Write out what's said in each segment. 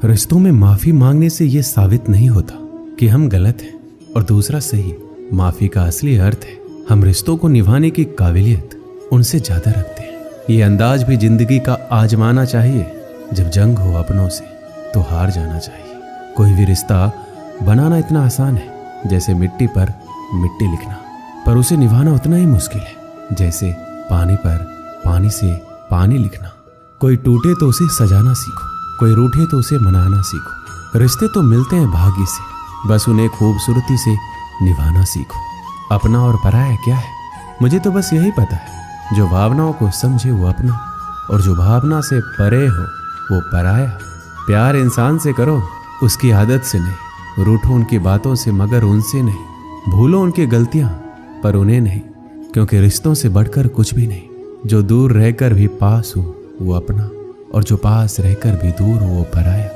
रिश्तों में माफी मांगने से यह साबित नहीं होता कि हम गलत हैं और दूसरा सही। माफी का असली अर्थ है हम रिश्तों को निभाने की काबिलियत उनसे ज्यादा रखते हैं। ये अंदाज भी जिंदगी का आजमाना चाहिए। जब जंग हो अपनों से तो हार जाना चाहिए। कोई भी रिश्ता बनाना इतना आसान है जैसे मिट्टी पर मिट्टी लिखना, पर उसे निभाना उतना ही मुश्किल है जैसे पानी पर पानी से पानी लिखना। कोई टूटे तो उसे सजाना सीखो, कोई रूठे तो उसे मनाना सीखो। रिश्ते तो मिलते हैं भाग्य से, बस उन्हें खूबसूरती से निभाना सीखो। अपना और पराया क्या है? मुझे तो बस यही पता है, जो भावनाओं को समझे वो अपना, और जो भावना से परे हो वो पराया। प्यार इंसान से करो, उसकी आदत से नहीं। रूठो उनकी बातों से मगर उनसे नहीं। भूलो उनकी गलतियां पर उन्हें नहीं, क्योंकि रिश्तों से बढ़कर कुछ भी नहीं। जो दूर रहकर भी पास हो वो अपना, और जो पास रहकर भी दूर हो वो पराया।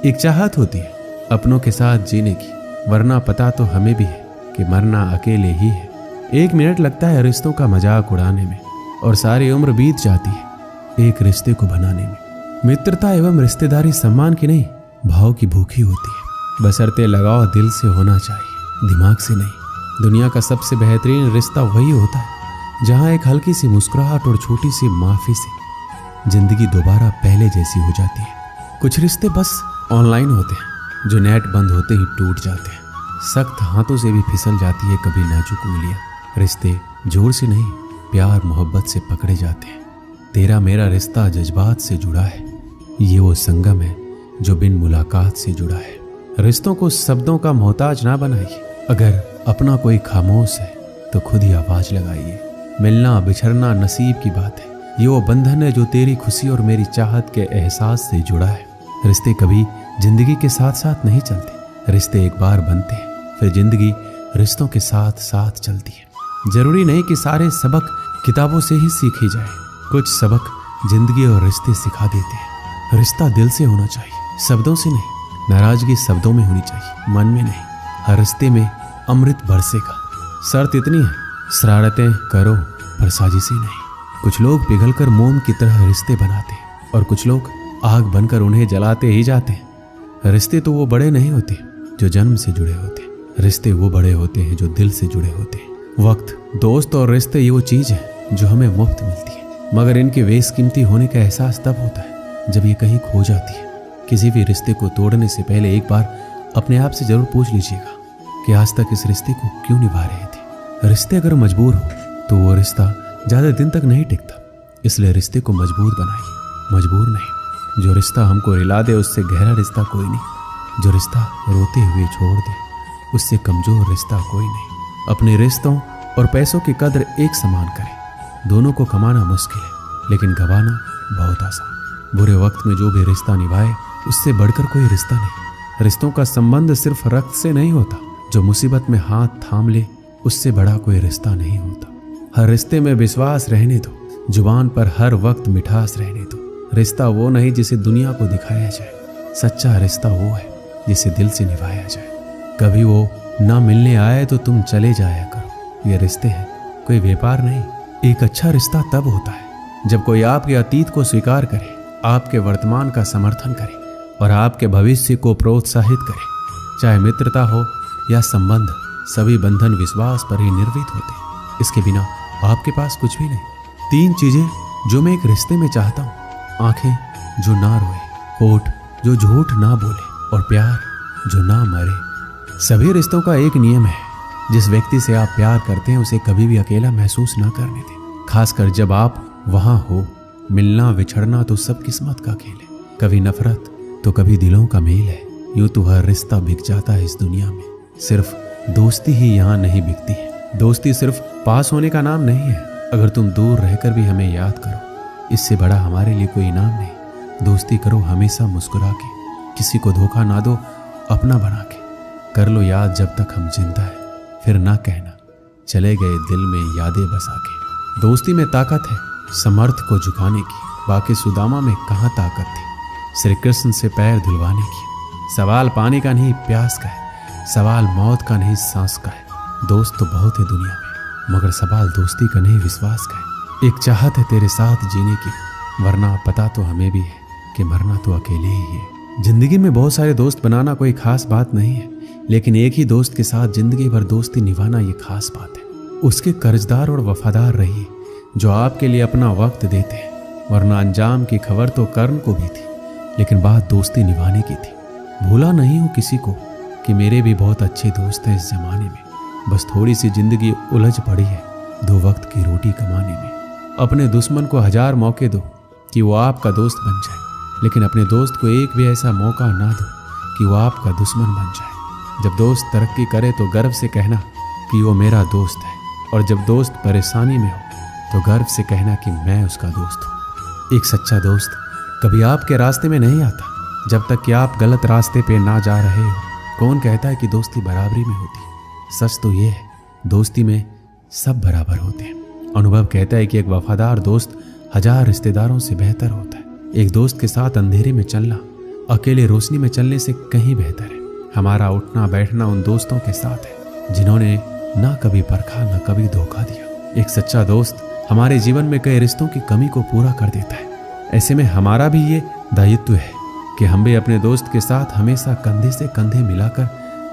एक चाहत होती है अपनों के साथ जीने की, वरना पता तो हमें भी है कि मरना अकेले ही है। 1 मिनट लगता है रिश्तों का मजाक उड़ाने में, और सारी उम्र बीत जाती है एक रिश्ते को बनाने में। मित्रता एवं रिश्तेदारी सम्मान की नहीं, भाव की भूखी होती है। बशर्ते लगाव दिल से होना चाहिए, दिमाग से नहीं। दुनिया का सबसे बेहतरीन रिश्ता वही होता है जहां एक हल्की सी मुस्कुराहट और छोटी सी माफी से जिंदगी दोबारा पहले जैसी हो जाती है। कुछ रिश्ते बस ऑनलाइन होते हैं, जो नेट बंद होते ही टूट जाते हैं। सख्त हाथों से भी फिसल जाती है कभी नाजुक उंगलियां। रिश्ते जोर से नहीं, प्यार मोहब्बत से पकड़े जाते हैं। तेरा मेरा रिश्ता जज्बात से जुड़ा है, ये वो संगम है जो बिन मुलाकात से जुड़ा है। रिश्तों को शब्दों का मोहताज ना बनाइए। अगर अपना कोई खामोश है तो खुद ही आवाज लगाइए। मिलना बिछड़ना नसीब की बात है, ये वो बंधन है जो तेरी खुशी और मेरी चाहत के एहसास से जुड़ा है। रिश्ते कभी जिंदगी के साथ साथ नहीं चलते। रिश्ते एक बार बनते हैं, फिर जिंदगी रिश्तों के साथ साथ चलती है। जरूरी नहीं कि सारे सबक किताबों से ही सीखे जाए, कुछ सबक जिंदगी और रिश्ते सिखा देते हैं। रिश्ता दिल से होना चाहिए, शब्दों से नहीं। नाराजगी शब्दों में होनी चाहिए, मन में नहीं। हर रिश्ते में अमृत बरसेगा। शर्त इतनी है, शरारतें करो पर साजिशें नहीं। कुछ लोग पिघलकर मोम की तरह रिश्ते बनाते हैं, और कुछ लोग आग बनकर उन्हें जलाते ही जाते हैं। रिश्ते तो वो बड़े नहीं होते जो जन्म से जुड़े होते हैं, रिश्ते वो बड़े होते हैं जो दिल से जुड़े होते हैं। वक्त, दोस्त और रिश्ते ये वो चीज है जो हमें मुफ्त मिलती है, मगर इनके बेशकीमती होने का एहसास तब होता है जब ये कहीं खो जाती है। किसी भी रिश्ते को तोड़ने से पहले एक बार अपने आप से जरूर पूछ लीजिएगा कि आज तक इस रिश्ते को क्यों निभा रहे थे। रिश्ते अगर मजबूर हो तो वो रिश्ता ज्यादा दिन तक नहीं टिकता, इसलिए रिश्ते को मजबूत बनाइए, मजबूर नहीं। जो रिश्ता हमको रिला दे उससे गहरा रिश्ता कोई नहीं। जो रिश्ता रोते हुए छोड़ दे उससे कमजोर रिश्ता कोई नहीं। अपने रिश्तों और पैसों की कदर एक समान करें। दोनों को कमाना मुश्किल है, लेकिन गंवाना बहुत आसान। बुरे वक्त में जो भी रिश्ता निभाए उससे बढ़कर कोई रिश्ता नहीं। रिश्तों का संबंध सिर्फ रक्त से नहीं होता, जो मुसीबत में हाथ थाम ले उससे बड़ा कोई रिश्ता नहीं होता। हर रिश्ते में विश्वास रहने दो, जुबान पर हर वक्त मिठास रहने दो। रिश्ता वो नहीं जिसे दुनिया को दिखाया जाए, सच्चा रिश्ता वो है जिसे दिल से निभाया जाए। कभी वो ना मिलने आए तो तुम चले जाया करो। ये रिश्ते हैं, कोई व्यापार नहीं। एक अच्छा रिश्ता तब होता है जब कोई आपके अतीत को स्वीकार करे, आपके वर्तमान का समर्थन करे और आपके भविष्य को प्रोत्साहित करे। चाहे मित्रता हो या संबंध, सभी बंधन विश्वास पर ही निर्मित होते। इसके बिना आपके पास कुछ भी नहीं। 3 चीजें जो मैं एक रिश्ते में चाहता हूँ: आंखें जो ना रोए, होठ जो झूठ ना बोले, और प्यार जो ना मरे। सभी रिश्तों का एक नियम है, जिस व्यक्ति से आप प्यार करते हैं उसे कभी भी अकेला महसूस ना करने दें, खासकर जब आप वहां हो। मिलना बिछड़ना तो सब किस्मत का खेल है, कभी नफरत तो कभी दिलों का मेल है। यूं तो हर रिश्ता बिक जाता है इस दुनिया में, सिर्फ दोस्ती ही यहाँ नहीं बिकती है। दोस्ती सिर्फ पास होने का नाम नहीं है। अगर तुम दूर रहकर भी हमें याद करो, इससे बड़ा हमारे लिए कोई इनाम नहीं। दोस्ती करो हमेशा मुस्कुरा के, किसी को धोखा ना दो अपना बना के। कर लो याद जब तक हम जिंदा है, फिर ना कहना चले गए दिल में यादें बसा के। दोस्ती में ताकत है समर्थ को झुकाने की, बाकी सुदामा में कहाँ ताकत थी श्री कृष्ण से पैर धुलवाने की। सवाल पानी का नहीं प्यास का है, सवाल मौत का नहीं सांस का है। दोस्त तो बहुत है दुनिया में, मगर सवाल दोस्ती का नहीं विश्वास का है। एक चाहत है तेरे साथ जीने की, वरना पता तो हमें भी है कि मरना तो अकेले ही है। जिंदगी में बहुत सारे दोस्त बनाना कोई खास बात नहीं है, लेकिन एक ही दोस्त के साथ जिंदगी भर दोस्ती निभाना ये खास बात है। उसके कर्जदार और वफादार रहिए जो आपके लिए अपना वक्त देते हैं, वरना अंजाम की खबर तो कर्ण को भी थी, लेकिन बात दोस्ती निभाने की थी। भूला नहीं हूं किसी को कि मेरे भी बहुत अच्छे दोस्त हैं इस जमाने में, बस थोड़ी सी जिंदगी उलझ पड़ी है 2 वक्त की रोटी कमाने में। अपने दुश्मन को 1000 मौके दो कि वो आपका दोस्त बन जाए, लेकिन अपने दोस्त को एक भी ऐसा मौका ना दो कि वो आपका दुश्मन बन जाए। जब दोस्त तरक्की करे तो गर्व से कहना कि वो मेरा दोस्त है, और जब दोस्त परेशानी में हो तो गर्व से कहना कि मैं उसका दोस्त हूँ। एक सच्चा दोस्त कभी आपके रास्ते में नहीं आता जब तक कि आप गलत रास्ते पे ना जा रहे हो। कौन कहता है कि दोस्ती बराबरी में होती है? सच तो ये है, दोस्ती में सब बराबर होते हैं। अनुभव कहता है कि एक वफादार दोस्त 1000 रिश्तेदारों से बेहतर होता है। एक दोस्त के साथ अंधेरे में चलना अकेले रोशनी में चलने से कहीं बेहतर है। हमारा उठना बैठना उन दोस्तों के साथ है जिन्होंने ना कभी परखा ना कभी धोखा दिया। एक सच्चा दोस्त हमारे जीवन में कई रिश्तों की कमी को पूरा कर देता है। ऐसे में हमारा भी ये दायित्व है कि हम भी अपने दोस्त के साथ हमेशा कंधे से कंधे मिलाकर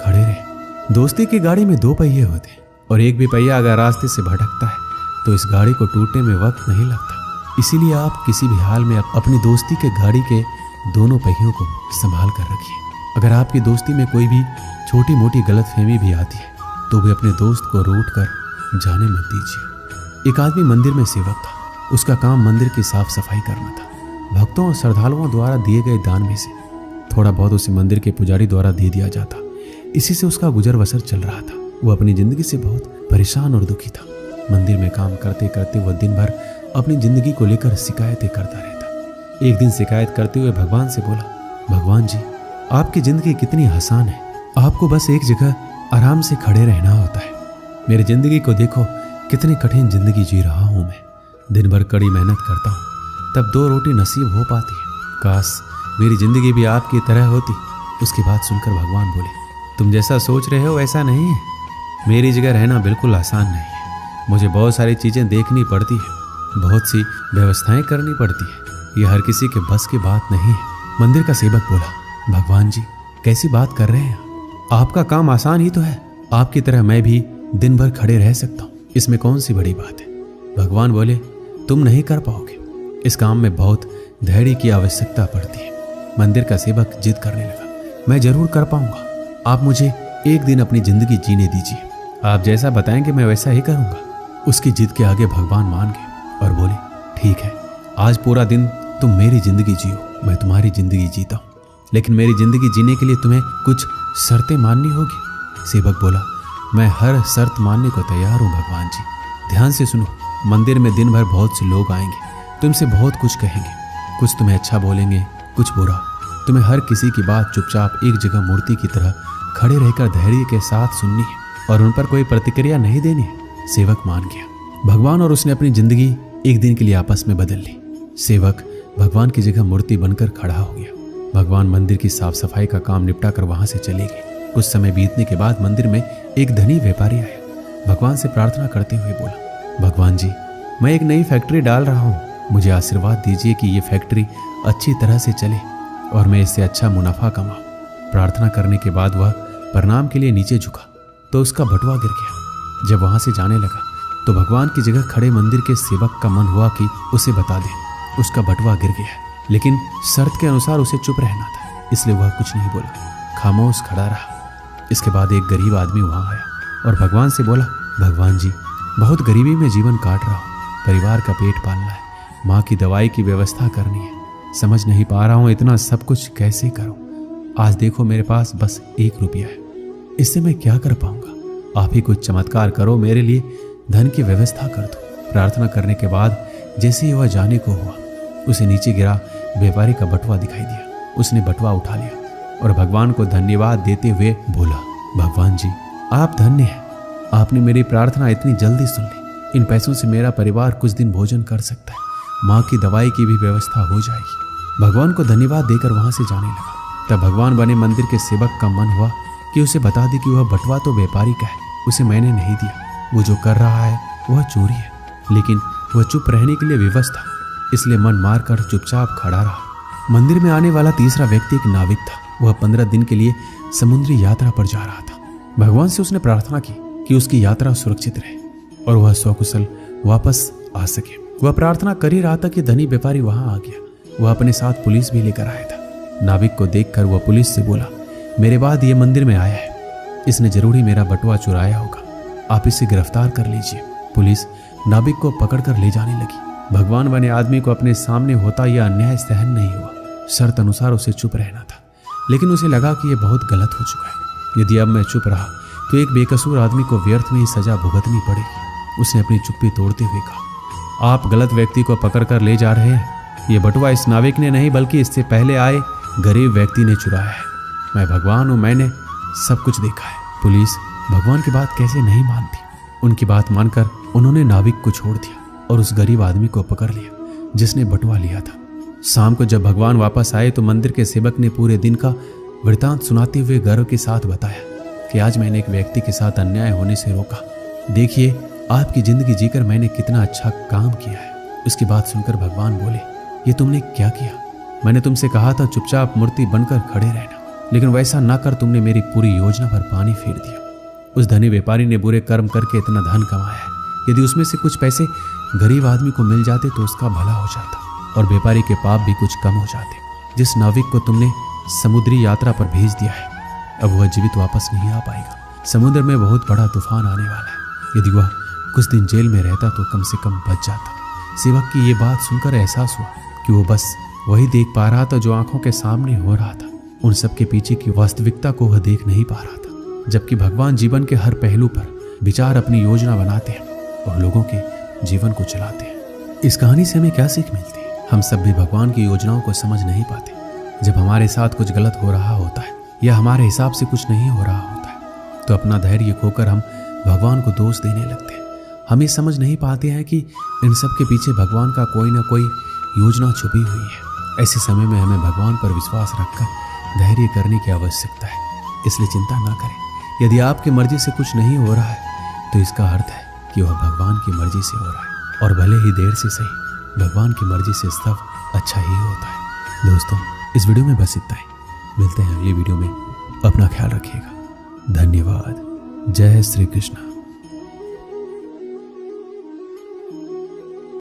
खड़े रहें। दोस्ती की गाड़ी में 2 पहिए होते हैं, और एक भी पहिया अगर रास्ते से भटकता है तो इस गाड़ी को टूटने में वक्त नहीं लगता। इसीलिए आप किसी भी हाल में अपनी दोस्ती के गाड़ी के दोनों पहियों को संभाल कर रखिए। अगर आपकी दोस्ती में कोई भी छोटी मोटी गलतफहमी भी आती है तो भी अपने दोस्त को रूठ कर जाने मत दीजिए। एक आदमी मंदिर में सेवक था। उसका काम मंदिर की साफ सफाई करना था। भक्तों और श्रद्धालुओं द्वारा दिए गए दान में से थोड़ा बहुत उसे मंदिर के पुजारी द्वारा दे दिया जाता। इसी से उसका गुजर बसर चल रहा था। वो अपनी जिंदगी से बहुत परेशान और दुखी था। मंदिर में काम करते करते वह दिन भर अपनी जिंदगी को लेकर शिकायतें करता रहता। एक दिन शिकायत करते हुए भगवान से बोला, भगवान जी, आपकी जिंदगी कितनी आसान है, आपको बस एक जगह आराम से खड़े रहना होता है। मेरी जिंदगी को देखो, कितनी कठिन जिंदगी जी रहा हूं मैं। दिन भर कड़ी मेहनत करता हूँ, तब 2 रोटी नसीब हो पाती है। काश मेरी जिंदगी भी आपकी तरह होती। उसकी बात सुनकर भगवान बोले, तुम जैसा सोच रहे हो वैसा नहीं है। मेरी जगह रहना बिल्कुल आसान नहीं है। मुझे बहुत सारी चीजें देखनी पड़ती है, बहुत सी व्यवस्थाएं करनी पड़ती है। यह हर किसी के बस की बात नहीं है। मंदिर का सेवक बोला, भगवान जी, कैसी बात कर रहे हैं? आपका काम आसान ही तो है। आपकी तरह मैं भी दिन भर खड़े रह सकता हूँ, इसमें कौन सी बड़ी बात है? भगवान बोले, तुम नहीं कर पाओगे। इस काम में बहुत धैर्य की आवश्यकता पड़ती है। मंदिर का सेवक जिद करने लगा, मैं जरूर कर पाऊंगा। आप मुझे एक दिन अपनी जिंदगी जीने दीजिए। आप जैसा बताएंगे मैं वैसा ही करूंगा। उसकी जिद के आगे भगवान मान गए और बोले, ठीक है, आज पूरा दिन तुम मेरी जिंदगी जियो, मैं तुम्हारी जिंदगी जीता हूँ, लेकिन मेरी जिंदगी जीने के लिए तुम्हें कुछ शर्तें माननी होगी। सेवक बोला, मैं हर शर्त मानने को तैयार हूँ भगवान जी। ध्यान से सुनो, मंदिर में दिन भर बहुत से लोग आएंगे, तुमसे बहुत कुछ कहेंगे, कुछ तुम्हें अच्छा बोलेंगे, कुछ बुरा। तुम्हें हर किसी की बात चुपचाप एक जगह मूर्ति की तरह खड़े रहकर धैर्य के साथ सुननी है और उन पर कोई प्रतिक्रिया नहीं देनी है। सेवक मान गया। भगवान और उसने अपनी जिंदगी एक दिन के लिए आपस में बदल ली। सेवक भगवान की जगह मूर्ति बनकर खड़ा हो गया। भगवान मंदिर की साफ सफाई का काम निपटा कर वहां से चले गए। कुछ समय बीतने के बाद मंदिर में एक धनी व्यापारी आया। भगवान से प्रार्थना करते हुए बोला, भगवान जी, मैं एक नई फैक्ट्री डाल रहा हूँ, मुझे आशीर्वाद दीजिए कि ये फैक्ट्री अच्छी तरह से चले और मैं इससे अच्छा मुनाफा कमाऊं। प्रार्थना करने के बाद वह प्रणाम के लिए नीचे झुका तो उसका बटुआ गिर गया। जब वहां से जाने लगा तो भगवान की जगह खड़े मंदिर के सेवक का मन हुआ कि उसे बता दे उसका बटुआ गिर गया है, लेकिन शर्त के अनुसार उसे चुप रहना था, इसलिए वह कुछ नहीं बोला, खामोश खड़ा रहा। इसके बाद एक गरीब आदमी वहां आया और भगवान से बोला, भगवान जी, बहुत गरीबी में जीवन काट रहा हूँ, परिवार का पेट पालना है, माँ की दवाई की व्यवस्था करनी है, समझ नहीं पा रहा हूँ इतना सब कुछ कैसे करूँ। आज देखो मेरे पास बस 1 रुपया है, इससे मैं क्या कर पाऊंगा? आप ही कुछ चमत्कार करो, मेरे लिए धन की व्यवस्था कर दो। प्रार्थना करने के बाद जैसे ही वह जाने को हुआ, उसे नीचे गिरा व्यापारी का बटुआ दिखाई दिया। उसने बटुआ उठा लिया और भगवान को धन्यवाद देते हुए बोला, भगवान जी, आप धन्य हैं, आपने मेरी प्रार्थना इतनी जल्दी सुन ली। इन पैसों से मेरा परिवार कुछ दिन भोजन कर सकता है, माँ की दवाई की भी व्यवस्था हो जाएगी। भगवान को धन्यवाद देकर वहां से जाने लगा। तब भगवान बने मंदिर के सेवक का मन हुआ कि उसे बता दे कि वह बटुआ तो व्यापारी का है, उसे मैंने नहीं दिया, वो जो कर रहा है वह चोरी है। लेकिन वह चुप रहने के लिए विवश था, इसलिए मन मार कर चुपचाप खड़ा रहा। मंदिर में आने वाला तीसरा व्यक्ति एक नाविक था। वह 15 दिन के लिए समुद्री यात्रा पर जा रहा था। भगवान से उसने प्रार्थना की कि उसकी यात्रा सुरक्षित रहे और वह सकुशल वापस आ सके। वह प्रार्थना कर ही रहा था कि धनी व्यापारी वहां आ गया। वह अपने साथ पुलिस भी लेकर आया था। नाविक को देखकर वह पुलिस से बोला, मेरे बाद ये मंदिर में आया है, इसने जरूर ही मेरा बटुआ चुराया होगा, आप इसे गिरफ्तार कर लीजिए। पुलिस नाविक को पकड़कर ले जाने लगी। भगवान बने आदमी को अपने सामने होता यह अन्याय सहन नहीं हुआ। शर्त अनुसार उसे चुप रहना था, लेकिन उसे लगा कि यह बहुत गलत हो चुका है। यदि अब मैं चुप रहा तो एक बेकसूर आदमी को व्यर्थ में ही सजा भुगतनी पड़ेगी। उसने अपनी चुप्पी तोड़ते हुए कहा, आप गलत व्यक्ति को पकड़कर ले जा रहे हैं। ये बटुआ इस नाविक ने नहीं बल्कि इससे पहले आए गरीब व्यक्ति ने चुराया है। मैं भगवान हूं, मैंने सब कुछ देखा है। पुलिस भगवान की बात कैसे नहीं मानती। उनकी बात मानकर उन्होंने नाविक को छोड़ दिया और उस गरीब आदमी को पकड़ लिया जिसने बटुआ लिया था। शाम को जब भगवान वापस आए तो मंदिर के सेवक ने पूरे दिन का वृतांत सुनाते हुए गर्व के साथ बताया कि आज मैंने एक व्यक्ति के साथ अन्याय होने से रोका। देखिए, आपकी जिंदगी जीकर मैंने कितना अच्छा काम किया है। उसकी बात सुनकर भगवान बोले, ये तुमने क्या किया? मैंने तुमसे कहा था चुपचाप मूर्ति बनकर खड़े रहना, लेकिन वैसा ना कर तुमने मेरी पूरी योजना पर पानी फेर दिया। उस धनी व्यापारी ने बुरे कर्म करके इतना धन कमाया है, यदि उसमें से कुछ पैसे गरीब आदमी को मिल जाते तो उसका भला हो जाता और व्यापारी के पाप भी कुछ कम हो जाते। जिस नाविक को तुमने समुद्री यात्रा पर भेज दिया है, अब वह जीवित वापस नहीं आ पाएगा। समुद्र में बहुत बड़ा तूफान आने वाला है। यदि वह कुछ दिन जेल में रहता तो कम से कम बच जाता। सेवक की ये बात सुनकर एहसास हुआ कि वो बस वही देख पा रहा था जो आंखों के सामने हो रहा था। उन सब के पीछे की वास्तविकता को वह देख नहीं पा रहा था। जबकि भगवान जीवन के हर पहलू पर विचार अपनी योजना बनाते हैं और लोगों के जीवन को चलाते हैं। इस कहानी से हमें क्या सीख मिलती है? हम सब भी भगवान की योजनाओं को समझ नहीं पाते। जब हमारे साथ कुछ गलत हो रहा होता है या हमारे हिसाब से कुछ नहीं हो रहा होता है तो अपना धैर्य खोकर हम भगवान को दोष देने लगते हैं। हम ये समझ नहीं पाते हैं कि इन सब के पीछे भगवान का कोई ना कोई योजना छुपी हुई है। ऐसे समय में हमें भगवान पर विश्वास रखकर धैर्य करने की आवश्यकता है। इसलिए चिंता ना करें। यदि आपकी मर्जी से कुछ नहीं हो रहा है तो इसका अर्थ है कि वह भगवान की मर्जी से हो रहा है, और भले ही देर से सही भगवान की मर्जी से सब अच्छा ही होता है। दोस्तों, इस वीडियो में बस इतना ही। मिलते हैं अगली वीडियो में। अपना ख्याल रखिएगा। धन्यवाद। जय श्री कृष्ण।